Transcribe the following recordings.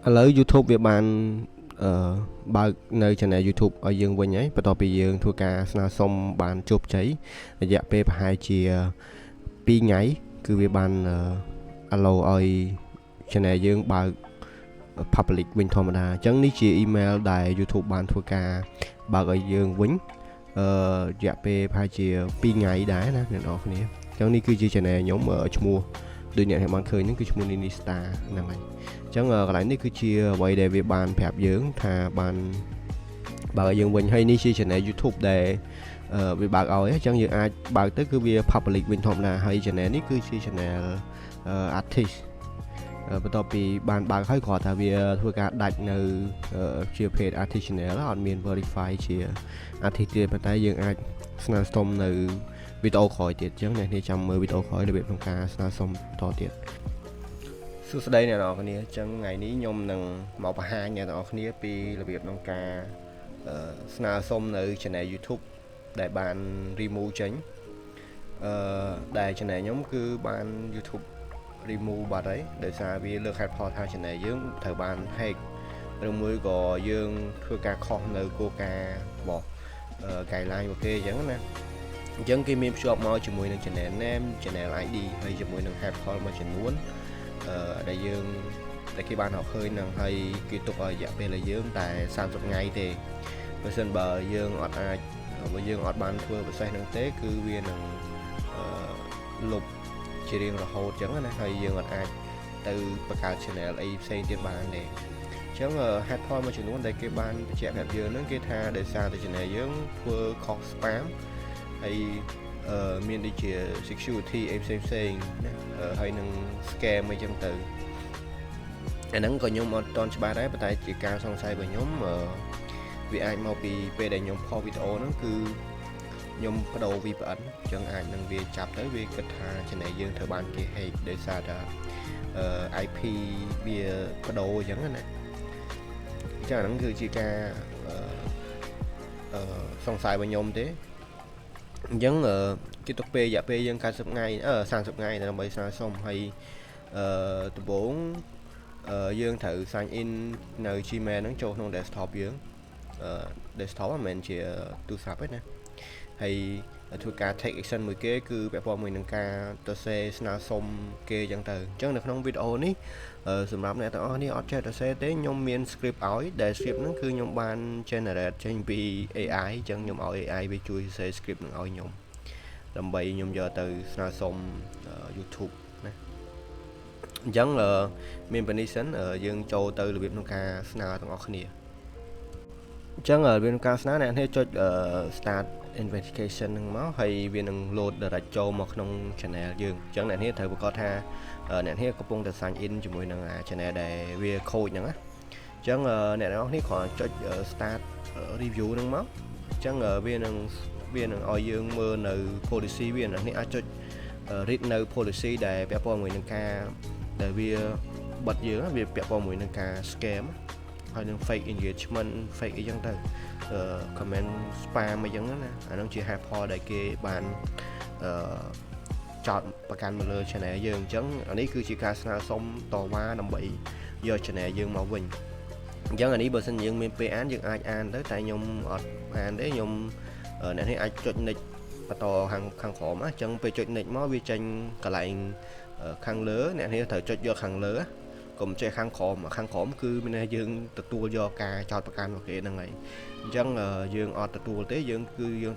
ឥឡូវ YouTube វាបានបើកនៅ channel YouTube ឲ្យយើងវិញហើយបន្ទាប់ពីយើងធ្វើការស្នើសុំបានជោគជ័យរយៈពេលប្រហែលជា2ថ្ងៃគឺវាបានallow ឲ្យ channel យើងបើក public វិញធម្មតាអញ្ចឹងនេះជា email ដែល YouTube បានធ្វើការបើកឲ្យយើងវិញរយៈពេលប្រហែលជា2ថ្ងៃដែរណាអ្នកនរគ្នាអញ្ចឹងនេះគឺជា channel ខ្ញុំឈ្មោះដូចអ្នកបានឃើញហ្នឹងគឺឈ្មោះ Nini Star ហ្នឹងហើយអញ្ចឹងកន្លែងនេះគឺជាអ្វីដែលវាបានប្រាប់យើងថាបានបើកឲ្យយើងវិញហើយនេះជា channel YouTube ដែលវាបើកឲ្យអញ្ចឹងយើងអាចបើកទៅគឺវា public វិញធម្មតាហើយ channel នេះគឺជា channel artist បន្ទាប់ពីបានបើកហើយគ្រាន់តែវាធ្វើការដាច់នៅជា page artist channel អត់មាន verify ជា artist ទេប៉ុន្តែយើងអាចស្នើសុំនៅវីដេអូក្រោយទៀតអញ្ចឹងអ្នកនេះចាំមើលវីដេអូក្រោយរបៀបក្នុងការស្នើសុំបន្តទៀតសួស្តីអ្នកនរគ្នាអញ្ចឹងថ្ងៃនេះខ្ញុំនឹងមកបង្ហាញអ្នកនរគ្នាពីរបៀបក្នុងការស្នើសុំនៅ channel YouTube ដែលបាន remove ចេញដែល channel ខ្ញុំគឺបាន YouTube remove បាត់ហើយដោយសារវាលើកហេតុផលថា channel យើងត្រូវបាន hack ឬមួយក៏យើងធ្វើការខុសនៅគោលការណ៍របស់ guideline របស់គេអញ្ចឹងណាអញ្ចឹងគេមានភ្ជាប់មកជាមួយនឹង channel name channel ID ហើយជាមួយនឹង head call មួយចំនួនដែលយើងដែលគេបានរកឃើញនឹងហើយគេទុកឲ្យរយៈពេលរបស់យើងតែ30ថ្ងៃទេបើមិនបើយើងអត់អាចបើយើងអត់បានធ្វើ process ហ្នឹងទេគឺវានឹងលុបជារៀងរហូតអញ្ចឹងណាហើយយើងអត់អាចទៅបង្កើត channel អីផ្សេងទៀតបានទេអញ្ចឹង head call មួយចំនួនដែលគេបានបញ្ជាក់ប្រាប់យើងហ្នឹងគេថាដោយសារតែ channel យើងធ្វើខុស spam ហើយមានដូចជា security អីផ្សេងណាហើយនឹង scam អីចឹងទៅអាហ្នឹងក៏ខ្ញុំអត់ទាន់ច្បាស់ដែរប៉ុន្តែជាការសង្ស័យរបស់ខ្ញុំវាអាចមកពីពេលដែលខ្ញុំផុសវីដេអូហ្នឹងគឺខ្ញុំបដូរ VPN អញ្ចឹងអាចនឹងវាចាប់ទៅវាគិតថា channel យើងត្រូវបានគេ hack ដោយសារតែIP វាបដូរអញ្ចឹងណាអញ្ចឹងអាហ្នឹងគឺជាការសង្ស័យរបស់ខ្ញុំទេអញ្ចឹងគេទុកពេលរយៈពេលយើង90ថ្ងៃ30ថ្ងៃដើម្បីស្នើសុំហើយដំបូងយើងត្រូវ sign in នៅ Gmail ហ្នឹងចូលក្នុង desktop យើងdesktop មិនមែនជាទូរស័ព្ទទេណាហើយធ្វើការ take action មួយគេគឺពាក់ព័ន្ធមួយនឹងការទៅសេស្នើសុំគេអញ្ចឹងទៅអញ្ចឹងនៅក្នុងវីដេអូនេះសម្រាប់អ្នកទាំងអស់នេះអត់ចេះទៅសេទេខ្ញុំមាន script ឲ្យដែល script ហ្នឹងគឺខ្ញុំបាន generate ចេញពី AI អញ្ចឹងខ្ញុំឲ្យ AI វាជួយសរសេរ script នឹងឲ្យខ្ញុំដើម្បីខ្ញុំយកទៅស្នើសុំ YouTube ណាអញ្ចឹងមាន permission យើងចូលទៅរបៀបក្នុងការស្នើទាំងអស់គ្នាអញ្ចឹងរបៀបក្នុងការស្នើអ្នកនេះចុច start investigation ហ្នឹងមកហើយវានឹង load direct ចូលមកក្នុង channel យើងអញ្ចឹងអ្នកនេះត្រូវប្រកាសថាអ្នកនេះកំពុងតែ sign in ជាមួយនឹង channel ដែលវាខូចហ្នឹងណាអញ្ចឹងអ្នកនរនេះគ្រាន់ចុច start review ហ្នឹងមកអញ្ចឹងវានឹងឲ្យយើងមើលនៅ policy វាអ្នកនេះអាចចុច read នៅ policy ដែលពាក់ព័ន្ធជាមួយនឹងការដែលវាបិទយើងវាពាក់ព័ន្ធជាមួយនឹងការ scam ហើយនឹង fake engagement fake អីចឹងទៅcomment spam អីចឹងណាអានោះជា head call ដែលគេបានចោតប្រកាន់មកលើ channel យើងអញ្ចឹងអានេះគឺជាការស្នើសុំតវ៉ាដើម្បីយក channel យើងមកវិញអញ្ចឹងអានេះបើសិនយើងមានពេលអានយើងអាចអានទៅតែខ្ញុំអត់អានទេខ្ញុំអ្នកនេះអាចចុច next បន្តខាងក្រោមអញ្ចឹងពេលចុច next មកវាចេញកន្លែងខាងលើអ្នកនេះត្រូវចុចយកខាងលើកុំចេះខាងក្រោមគឺមានន័យយើងទទួលយកការចោទប្រកាន់របស់គេហ្នឹងហើយអញ្ចឹងយើងអត់ទទួលទេយើង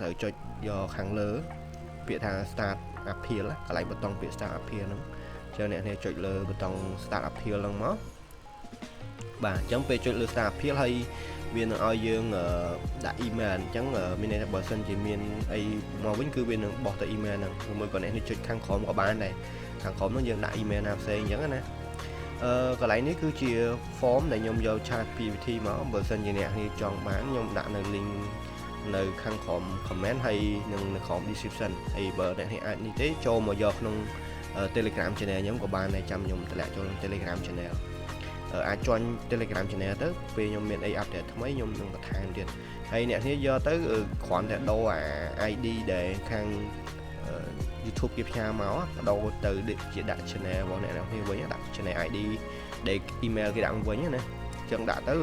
ត្រូវចុចយកខាងលើពាក្យថា start appeal កន្លែងប៊ូតុងពាក្យ start appeal ហ្នឹងអញ្ចឹងអ្នកនេះចុចលើប៊ូតុង start appeal ហ្នឹងមកបាទអញ្ចឹងពេលចុចលើ start appeal ហើយវានឹងឲ្យយើងដាក់ email អញ្ចឹងមានន័យថាបើសិនជាមានអីមកវិញគឺវានឹងបោះទៅ email ហ្នឹងឬមួយក៏អ្នកនេះចុចខាងក្រោមក៏បានដែរខាងក្រោមហ្នឹងយើងដាក់ email ណាផ្សេងអញ្ចឹងណាកន្លែងនេះគឺជា form ដែលខ្ញុំយក ChatGPT មកបើសិនជាអ្នកនេះចង់បានខ្ញុំដាក់នៅ link នៅខាងក្រោម comment ហើយនឹងនៅក្រោម description ហើយបើអ្នកនេះអាចនេះទេចូលមកយកក្នុង Telegram channel ខ្ញុំក៏បានដែរចាំខ្ញុំតម្លាក់ចូលក្នុង Telegram channel អាច join Telegram channel ទៅពេលខ្ញុំមានអី update ថ្មីខ្ញុំនឹងបន្ថែមទៀតហើយអ្នកនេះយកទៅគ្រាន់តែដូរអា ID ដែលខាង YouTube គេផ្ញើមកដូរទៅជាដាក់ channel របស់អ្នកនរគ្នាវិញដាក់ channel ID ដែល email គេដាក់វិញណា ចឹងដាក់ទៅ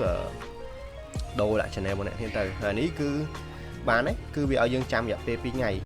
ដូរដាក់ channel របស់អ្នកគ្នាទៅហើយនេះគឺបានទេគឺវាឲ្យយើងចាំរយៈពេល2ថ្ងៃ